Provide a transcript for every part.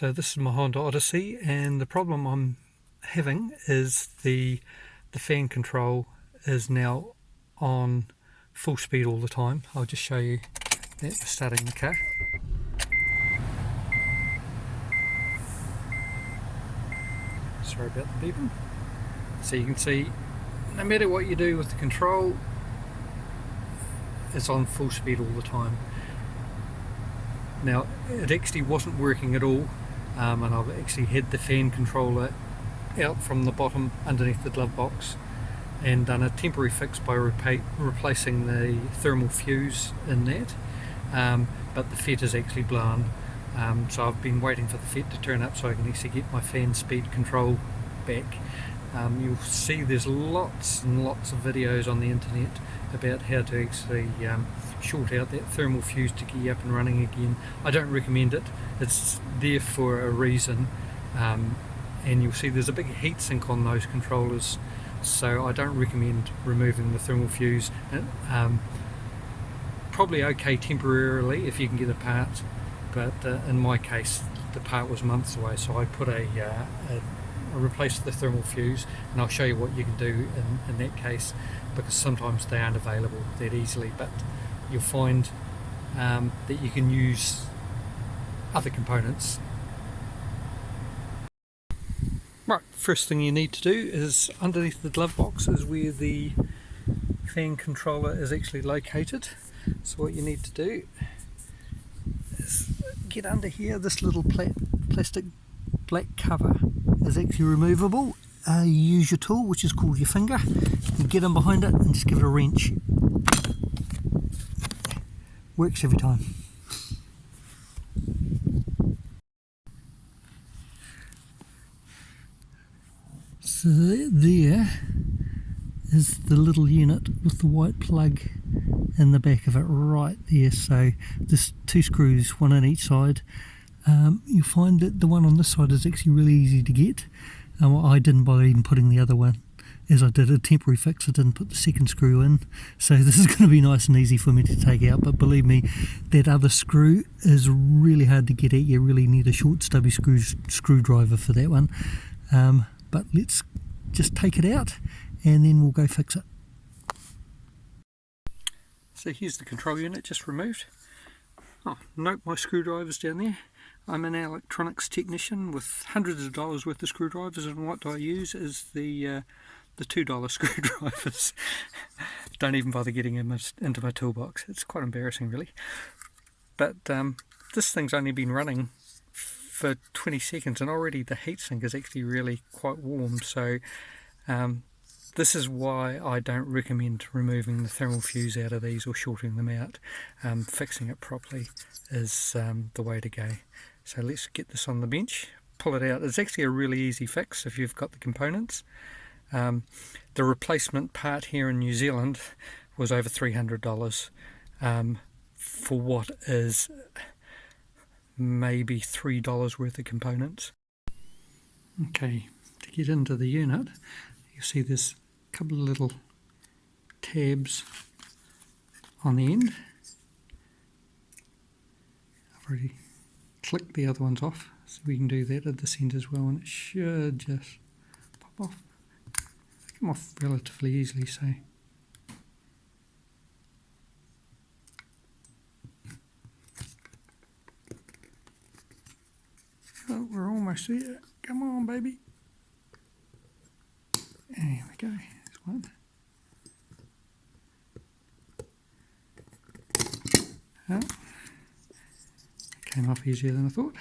So this is my Honda Odyssey, and the problem I'm having is the fan control is now on full speed all the time. I'll just show you that for starting the car. Sorry about the beeping. So you can see no matter what you do with the control, it's on full speed all the time. Now it actually wasn't working at all, and I've actually had the fan controller out from the bottom underneath the glove box and done a temporary fix by replacing the thermal fuse in that, but the FET is actually blown, so I've been waiting for the FET to turn up so I can actually get my fan speed control back. You'll see there's lots and lots of videos on the internet about how to actually short out that thermal fuse to get you up and running again. I don't recommend it, it's there for a reason, and you'll see there's a big heat sink on those controllers, so I don't recommend removing the thermal fuse. Probably okay temporarily if you can get a part, but in my case the part was months away, so I put I replaced the thermal fuse, and I'll show you what you can do in that case, because sometimes they aren't available that easily, but you'll find that you can use other components. Right, first thing you need to do is underneath the glove box is where the fan controller is actually located. So what you need to do is get under here. This little plastic black cover is actually removable. You use your tool, which is called your finger, and get in behind it and just give it a wrench. Works every time. So there is the little unit with the white plug in the back of it right there. So there's two screws, one on each side. You'll find that the one on this side is actually really easy to get. I didn't bother even putting the other one, as I did a temporary fix. I didn't put the second screw in, so this is going to be nice and easy for me to take out. But believe me, that other screw is really hard to get at. You really need a short stubby screwdriver for that one. But let's just take it out and then we'll go fix it. So here's the control unit just removed. Oh, note my screwdriver's down there. I'm an electronics technician with hundreds of dollars worth of screwdrivers, and what I use is the $2 screwdrivers. Don't even bother getting them into my toolbox. It's quite embarrassing really. But this thing's only been running for 20 seconds and already the heatsink is actually really quite warm, so this is why I don't recommend removing the thermal fuse out of these or shorting them out. Fixing it properly is the way to go. So let's get this on the bench, pull it out. It's actually a really easy fix if you've got the components. The replacement part here in New Zealand was over $300 for what is maybe $3 worth of components. Okay, to get into the unit, you see there's a couple of little tabs on the end. I've already clicked the other ones off, so we can do that at this end as well, and it should just pop off. Come off relatively easily, so oh, we're almost there. Come on, baby. There we go. There's one. Oh, came off easier than I thought.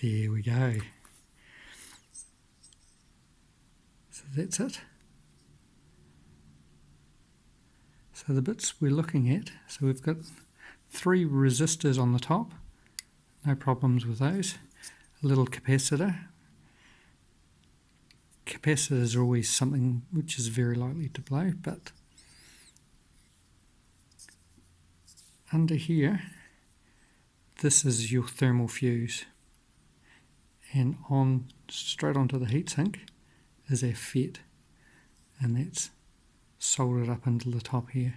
There we go. So that's it. So the bits we're looking at, so we've got 3 resistors on the top. No problems with those. A little capacitor. Capacitors are always something which is very likely to blow, but under here, this is your thermal fuse, and on straight onto the heatsink is our FET, and that's soldered up into the top here.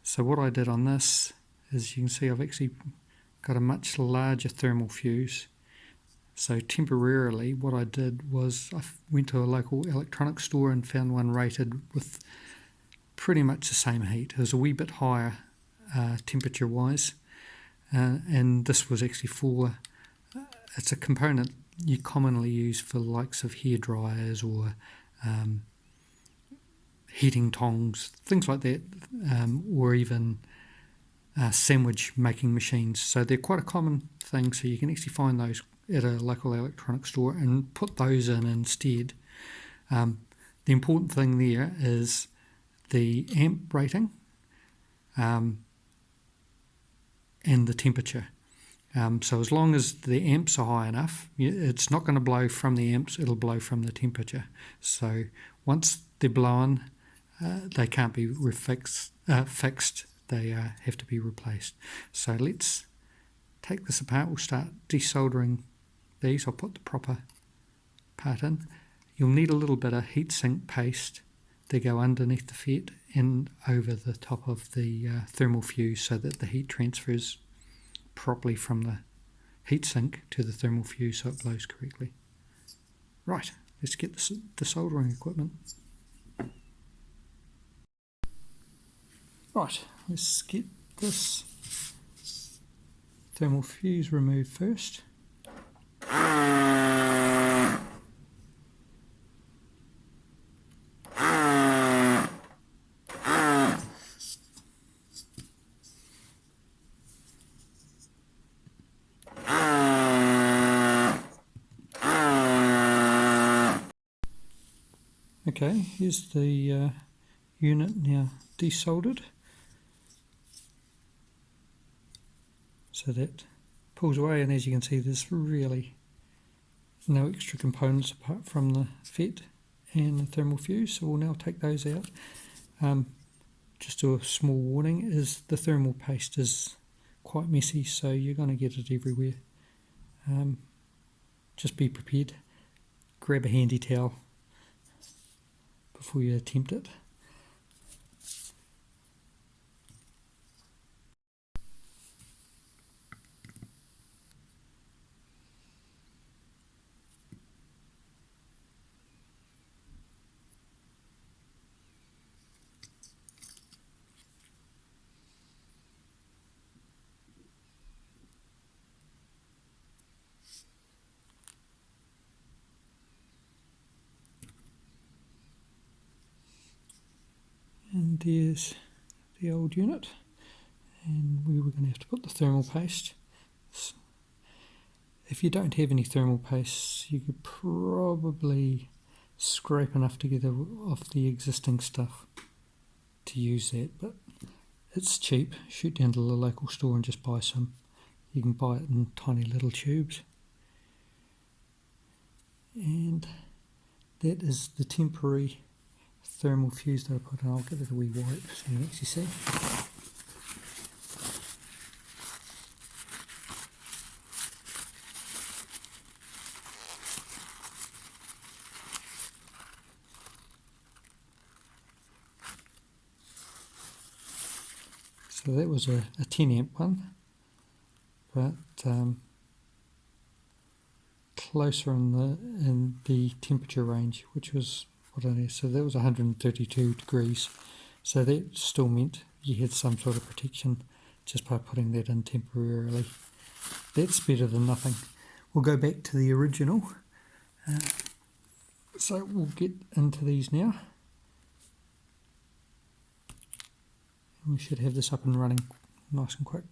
So what I did on this is, you can see I've actually got a much larger thermal fuse. So temporarily what I did was I went to a local electronics store and found one rated with pretty much the same heat. It was a wee bit higher temperature wise, and this was actually for, it's a component you commonly use for the likes of hair dryers or heating tongs, things like that, or even sandwich making machines. So they're quite a common thing, so you can actually find those at a local electronics store and put those in instead. The important thing there is the amp rating and the temperature. So as long as the amps are high enough, it's not going to blow from the amps, it'll blow from the temperature. So once they're blown, they can't be fixed, they have to be replaced. So let's take this apart. We'll start desoldering these. I'll put the proper part in. You'll need a little bit of heatsink paste to go underneath the FET and over the top of the thermal fuse so that the heat transfers properly from the heatsink to the thermal fuse so it blows correctly. Right, let's get the soldering equipment. Right, let's get this thermal fuse removed first. Okay, here's the unit now desoldered. So that pulls away, and as you can see there's really no extra components apart from the FET and the thermal fuse, so we'll now take those out. Just a small warning is the thermal paste is quite messy, so you're going to get it everywhere. Just be prepared. Grab a handy towel before you attempt it. And there's the old unit, and we were going to have to put the thermal paste. So if you don't have any thermal paste, you could probably scrape enough together off the existing stuff to use that, but it's cheap. Shoot down to the local store and just buy some. You can buy it in tiny little tubes. And that is the temporary thermal fuse that I put in. I'll give it a wee wipe so you can actually see. So that was a 10 amp one, but closer in the temperature range, which was what I need. So that was 132 degrees. So that still meant you had some sort of protection just by putting that in temporarily. That's better than nothing. We'll go back to the original. So we'll get into these now. We should have this up and running nice and quick.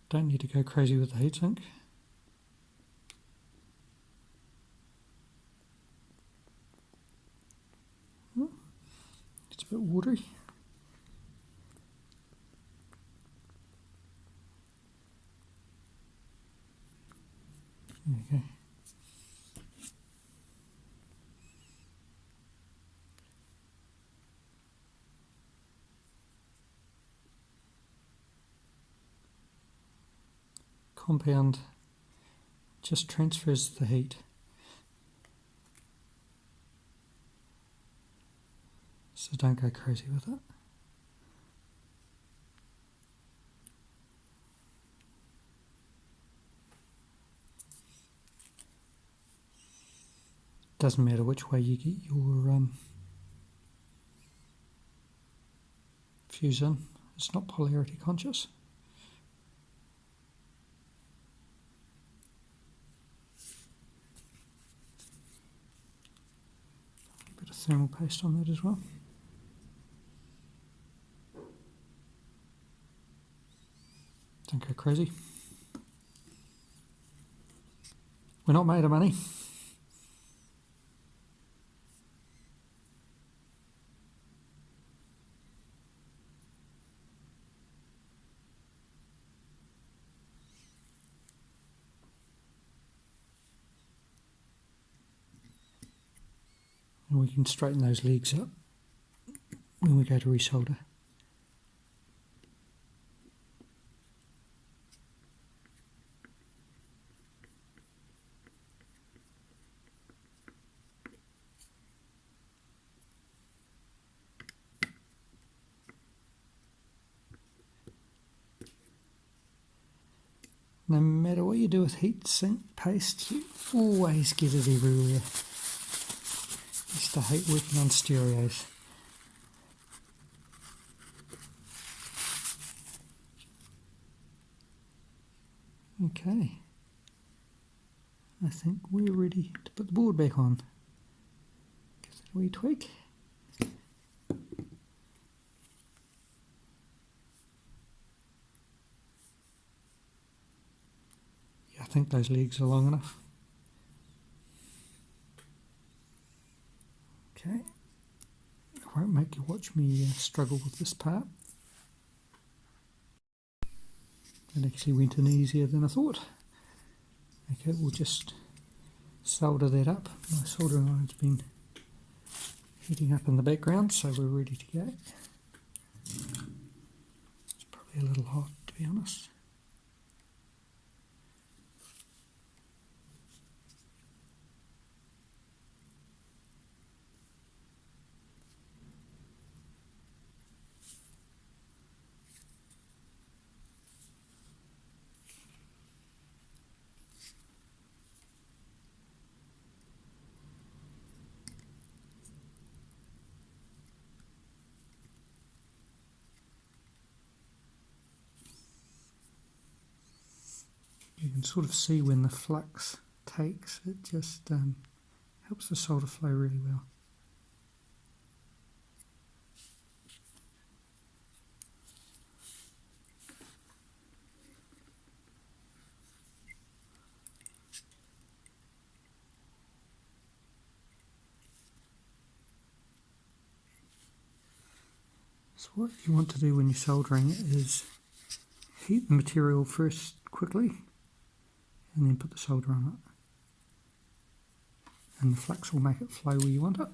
Don't need to go crazy with the heatsink. It's a bit watery. compound just transfers the heat. So don't go crazy with it. Doesn't matter which way you get your fuse in, it's not polarity conscious. A bit of thermal paste on that as well. Don't go crazy. We're not made of money. And we can straighten those legs up when we go to resolder. No matter what you do with heat sink paste, you always get it everywhere. I used to hate working on stereos. Okay, I think we're ready to put the board back on. Give it a wee tweak. Yeah, I think those legs are long enough. Okay, I won't make you watch me struggle with this part. It actually went in easier than I thought. Okay, we'll just solder that up. My soldering iron's been heating up in the background, so we're ready to go. It's probably a little hot, to be honest. You can sort of see when the flux takes, it just helps the solder flow really well. So what you want to do when you're soldering is heat the material first quickly and then put the solder on it. And the flux will make it flow where you want it.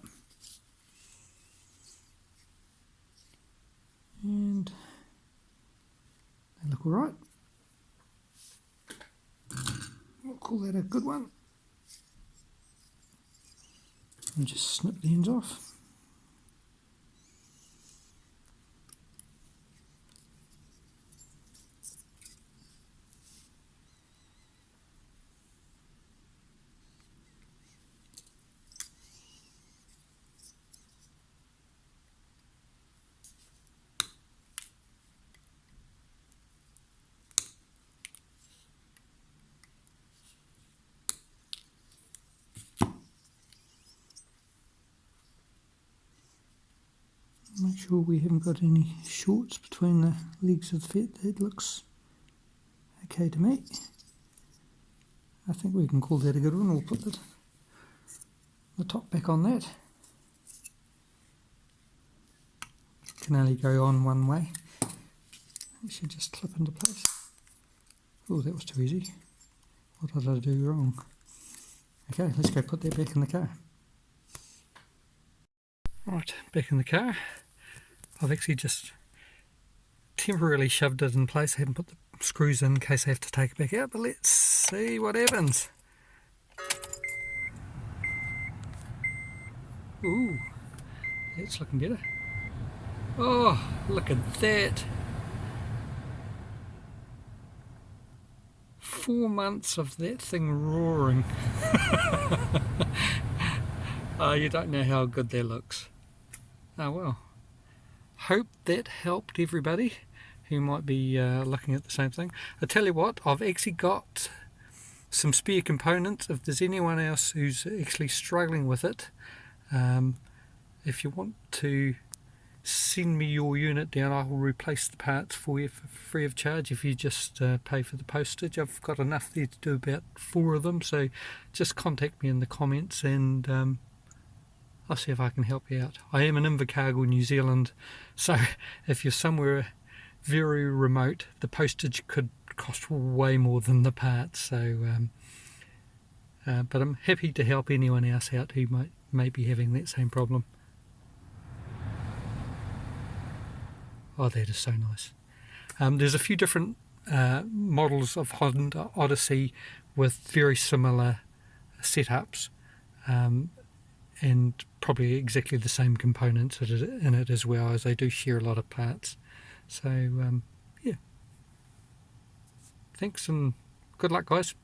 And they look alright. We'll call that a good one. And just snip the ends off. Make sure we haven't got any shorts between the legs of the fit. That looks okay to me. I think we can call that a good one. We'll put the top back on that. Can only go on one way. It should just clip into place. Oh, that was too easy. What did I do wrong? Okay, let's go put that back in the car. Right, back in the car. I've actually just temporarily shoved it in place. I haven't put the screws in case I have to take it back out, but let's see what happens. Ooh, that's looking better. Oh, look at that. 4 months of that thing roaring. Oh, you don't know how good that looks. Oh well. Hope that helped everybody who might be looking at the same thing. I tell you what, I've actually got some spare components. If there's anyone else who's actually struggling with it, if you want to send me your unit down, I will replace the parts for you for free of charge if you just pay for the postage. I've got enough there to do about 4 of them, so just contact me in the comments and I'll see if I can help you out. I am in Invercargill, New Zealand, so if you're somewhere very remote, the postage could cost way more than the parts. So, but I'm happy to help anyone else out who may be having that same problem. Oh, that is so nice. There's a few different models of Honda Odyssey with very similar setups, and probably exactly the same components in it as well, as they do share a lot of parts. So yeah, thanks and good luck, guys.